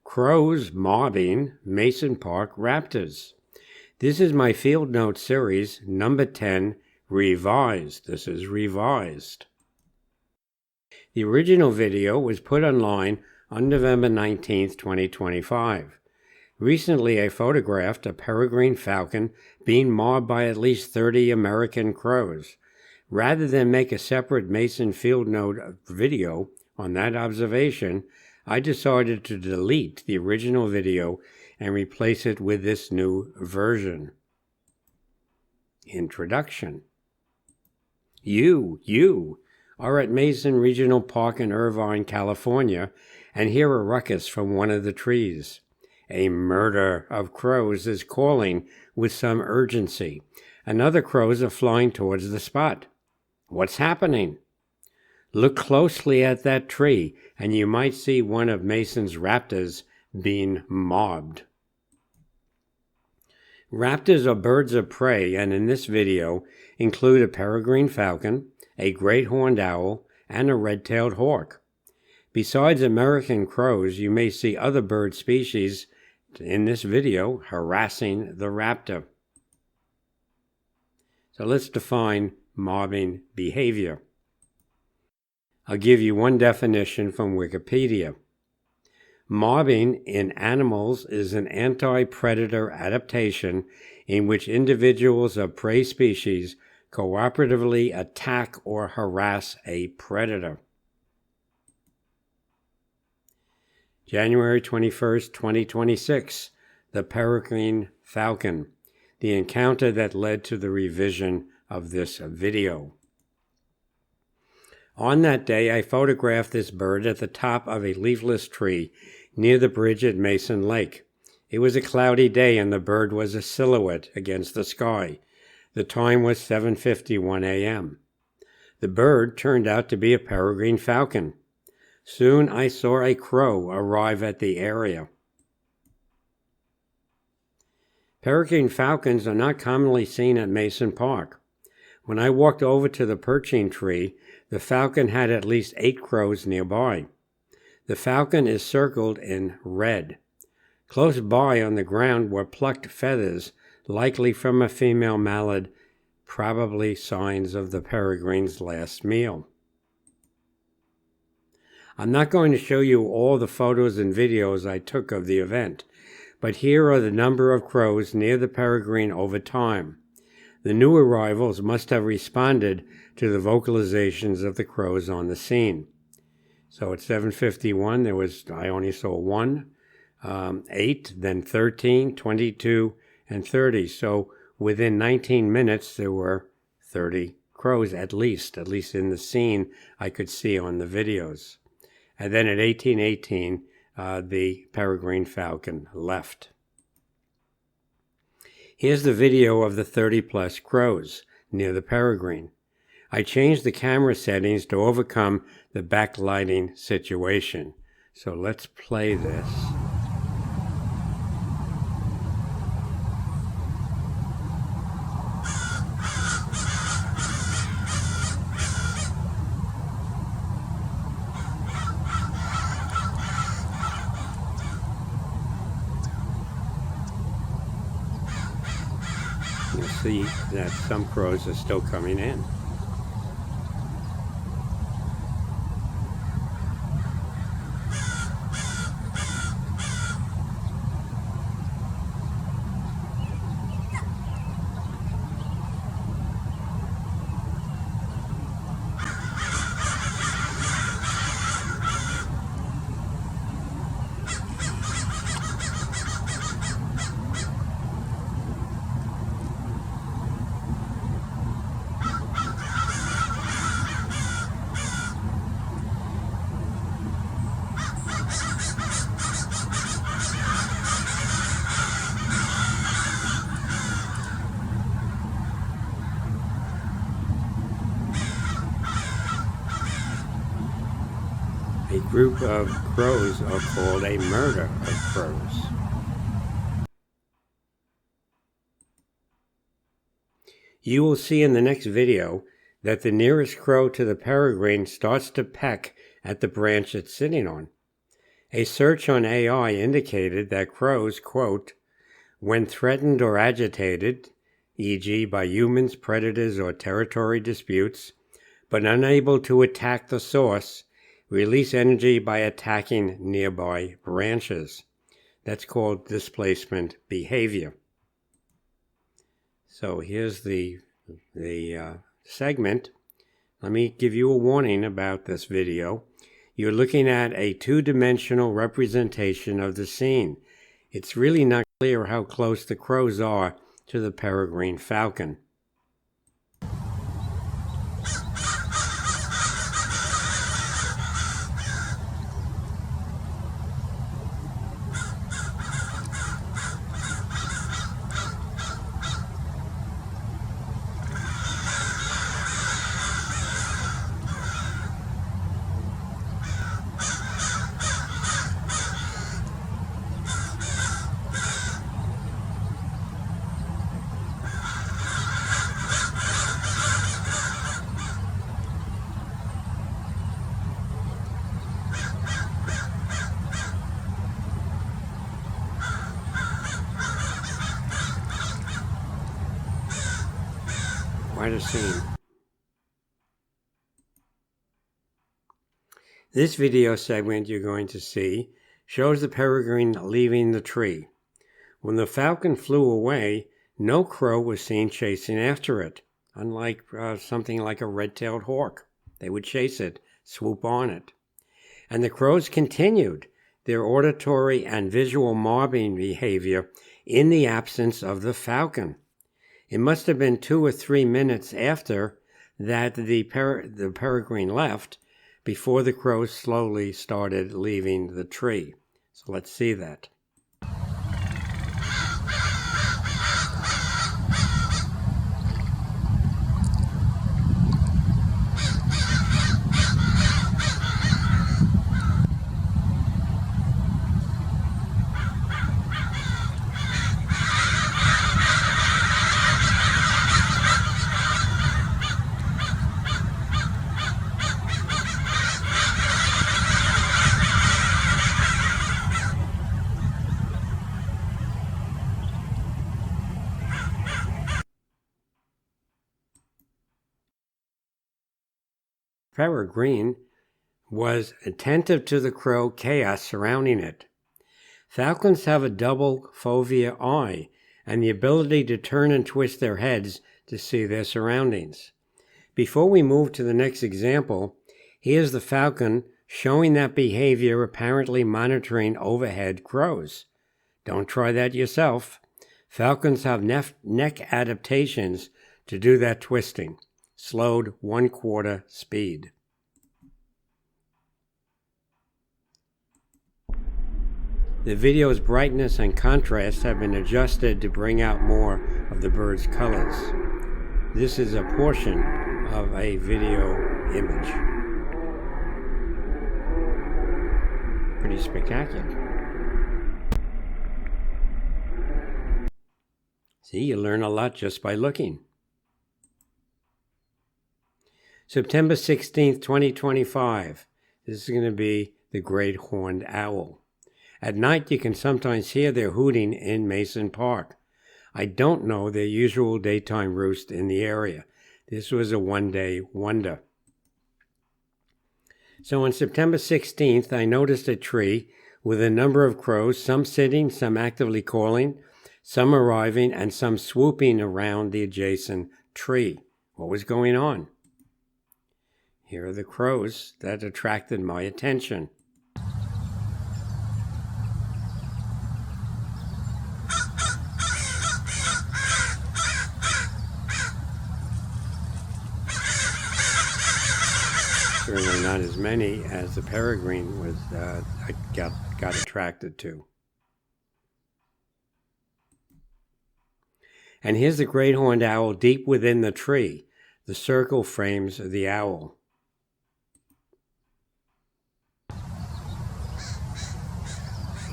Crows mobbing Mason Park raptors. This is my field note series, number 10, revised. This is revised. The original video was put online on November 19, 2025. Recently, I photographed a peregrine falcon being mobbed by at least 30 American crows. Rather than make a separate Mason field note video on that observation, I decided to delete the original video and replace it with this new version. Introduction. You are at Mason Regional Park in Irvine, California, and hear a ruckus from one of the trees. A murder of crows is calling with some urgency, and other crows are flying towards the spot. What's happening? Look closely at that tree, and you might see one of Mason's raptors being mobbed. Raptors are birds of prey, and in this video include a peregrine falcon, a great horned owl, and a red-tailed hawk. Besides American crows, you may see other bird species in this video harassing the raptor. So let's define mobbing behavior. I'll give you one definition from Wikipedia. Mobbing in animals is an anti-predator adaptation in which individuals of prey species cooperatively attack or harass a predator. January 21st, 2026, the Peregrine Falcon, the encounter that led to the revision of this video. On that day, I photographed this bird at the top of a leafless tree near the bridge at Mason Lake. It was a cloudy day and the bird was a silhouette against the sky. The time was 7:51 a.m. The bird turned out to be a peregrine falcon. Soon I saw a crow arrive at the area. Peregrine falcons are not commonly seen at Mason Park. When I walked over to the perching tree, the falcon had at least 8 crows nearby. The falcon is circled in red. Close by on the ground were plucked feathers, likely from a female mallard, probably signs of the peregrine's last meal. I'm not going to show you all the photos and videos I took of the event, but here are the number of crows near the peregrine over time. The new arrivals must have responded to the vocalizations of the crows on the scene. So at 7:51, I only saw 1, 8, then 13, 22, and 30. So within 19 minutes, there were 30 crows at least in the scene I could see on the videos. And then at 18:18, the peregrine falcon left. Here's the video of the 30-plus crows near the peregrine. I changed the camera settings to overcome the backlighting situation. So let's play this. You'll see that some crows are still coming in. A group of crows are called a murder of crows. You will see in the next video that the nearest crow to the peregrine starts to peck at the branch it's sitting on. A search on AI indicated that crows, quote, when threatened or agitated, e.g. by humans, predators, or territory disputes, but unable to attack the source, release energy by attacking nearby branches. That's called displacement behavior. So here's the segment. Let me give you a warning about this video. You're looking at a two-dimensional representation of the scene. It's really not clear how close the crows are to the peregrine falcon. Quite a scene. This video segment you're going to see shows the peregrine leaving the tree. When the falcon flew away, no crow was seen chasing after it, unlike something like a red-tailed hawk. They would chase it, swoop on it. And the crows continued their auditory and visual mobbing behavior in the absence of the falcon. It must have been 2 or 3 minutes after that the peregrine left before the crows slowly started leaving the tree. So let's see that. Peregrine was attentive to the crow chaos surrounding it. Falcons have a double fovea eye and the ability to turn and twist their heads to see their surroundings. Before we move to the next example, here's the falcon showing that behavior, apparently monitoring overhead crows. Don't try that yourself. Falcons have neck adaptations to do that twisting. Slowed 1/4 speed. The video's brightness and contrast have been adjusted to bring out more of the bird's colors. This is a portion of a video image. Pretty spectacular. See, you learn a lot just by looking. September 16th, 2025. This is going to be the great horned owl. At night, you can sometimes hear their hooting in Mason Park. I don't know their usual daytime roost in the area. This was a one-day wonder. So on September 16th, I noticed a tree with a number of crows, some sitting, some actively calling, some arriving, and some swooping around the adjacent tree. What was going on? Here are the crows that attracted my attention. Certainly not as many as the peregrine was got attracted to. And here's the great horned owl deep within the tree. The circle frames the owl.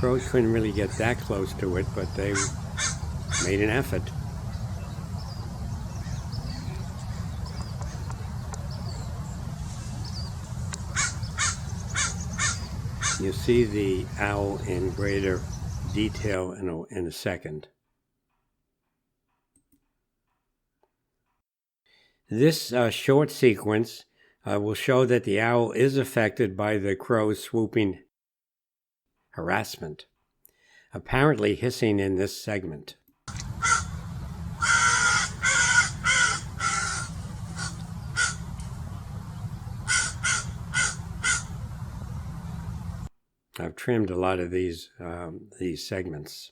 Crows couldn't really get that close to it, but they made an effort. You'll see the owl in greater detail in a second. This short sequence will show that the owl is affected by the crow's swooping harassment, apparently hissing in this segment. I've trimmed a lot of these segments.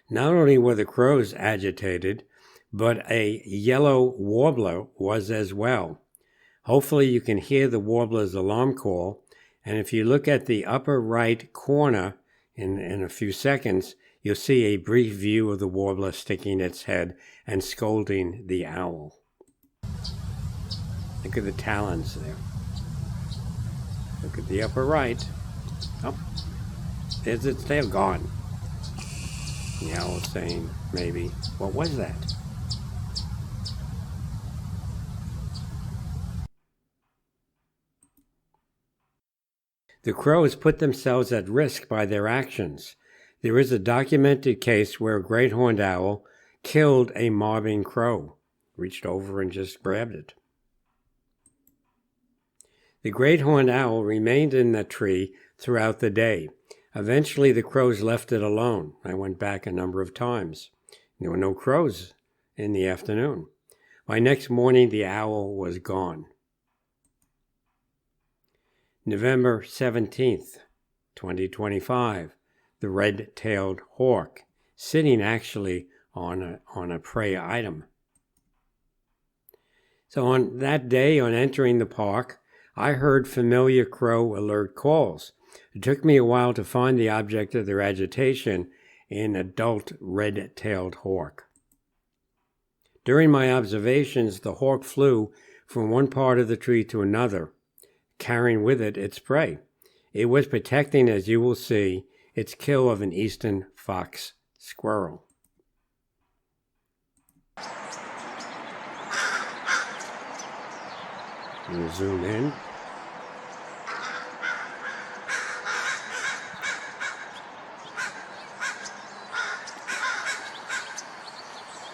Not only were the crows agitated, but a yellow warbler was as well. Hopefully you can hear the warbler's alarm call, and if you look at the upper right corner in a few seconds, you'll see a brief view of the warbler sticking its head and scolding the owl. Look at the talons there. Look at the upper right. Oh, there's its tail gone. The owl saying, maybe, what was that? The crows put themselves at risk by their actions. There is a documented case where a great horned owl killed a mobbing crow, reached over and just grabbed it. The great horned owl remained in the tree throughout the day. Eventually the crows left it alone. I went back a number of times. There were no crows in the afternoon. By next morning the owl was gone. November 17th, 2025, the red-tailed hawk, sitting actually on a prey item. So on that day, on entering the park, I heard familiar crow alert calls. It took me a while to find the object of their agitation, an adult red-tailed hawk. During my observations, the hawk flew from one part of the tree to another, carrying with it its prey. It was protecting, as you will see, its kill of an eastern fox squirrel. We'll zoom in.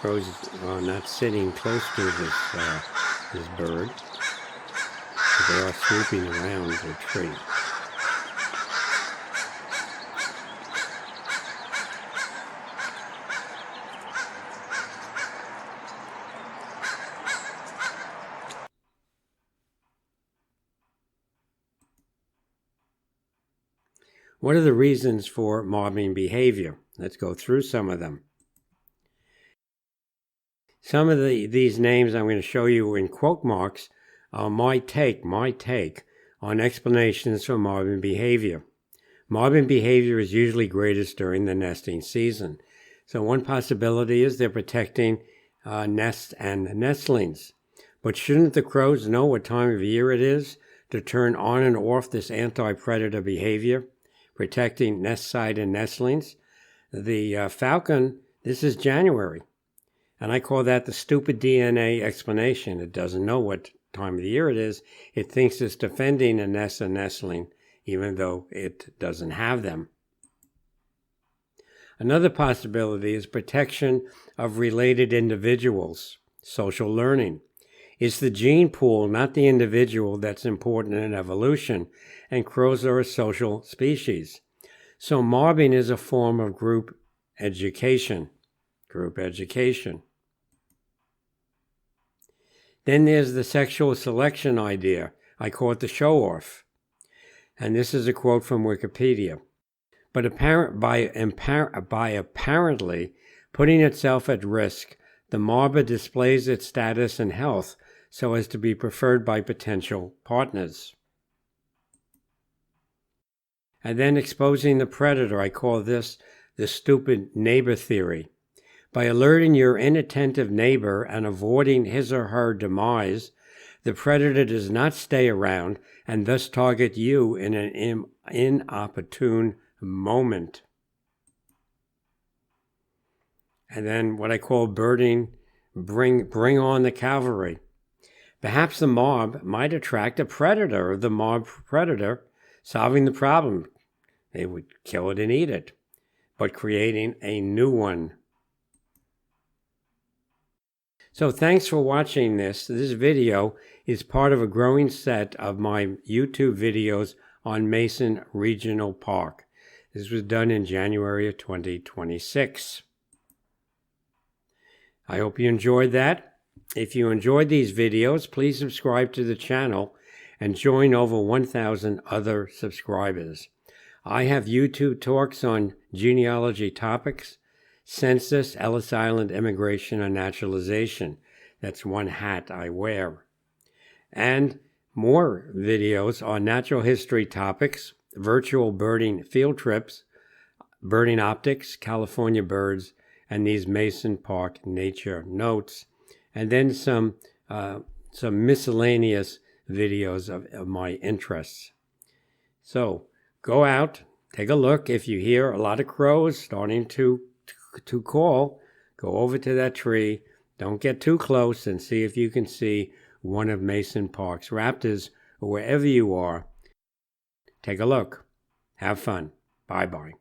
Crows are not sitting close to this bird. They are swooping around the tree. What are the reasons for mobbing behavior? Let's go through some of them. Some of these names I'm going to show you in quote marks are my take on explanations for mobbing behavior. Mobbing behavior is usually greatest during the nesting season. So one possibility is they're protecting nests and nestlings. But shouldn't the crows know what time of year it is to turn on and off this anti-predator behavior, protecting nest site and nestlings? The falcon, this is January. And I call that the stupid DNA explanation. It doesn't know what time of the year it is. It thinks it's defending a nest and nestling, even though it doesn't have them. Another possibility is protection of related individuals, social learning. It's the gene pool, not the individual, that's important in evolution, and crows are a social species. So mobbing is a form of group education. Then there's the sexual selection idea. I call it the show-off. And this is a quote from Wikipedia. But by apparently putting itself at risk, the mobber displays its status and health so as to be preferred by potential partners. And then exposing the predator. I call this the stupid neighbor theory. By alerting your inattentive neighbor and avoiding his or her demise, the predator does not stay around and thus target you in an inopportune moment. And then what I call birding, bring on the cavalry. Perhaps the mob might attract a predator, or the mob predator, solving the problem. They would kill it and eat it, but creating a new one. So thanks for watching this. This video is part of a growing set of my YouTube videos on Mason Regional Park. This was done in January of 2026. I hope you enjoyed that. If you enjoyed these videos, please subscribe to the channel and join over 1,000 other subscribers. I have YouTube talks on genealogy topics, census, Ellis Island immigration and naturalization. That's one hat I wear. And more videos on natural history topics, virtual birding field trips, birding optics, California birds, and these Mason Park nature notes, and then some miscellaneous videos of my interests. So go out, take a look. If you hear a lot of crows starting to call, go over to that tree. Don't get too close, and see if you can see one of Mason Park's raptors, or wherever you are. Take a look. Have fun. Bye-bye.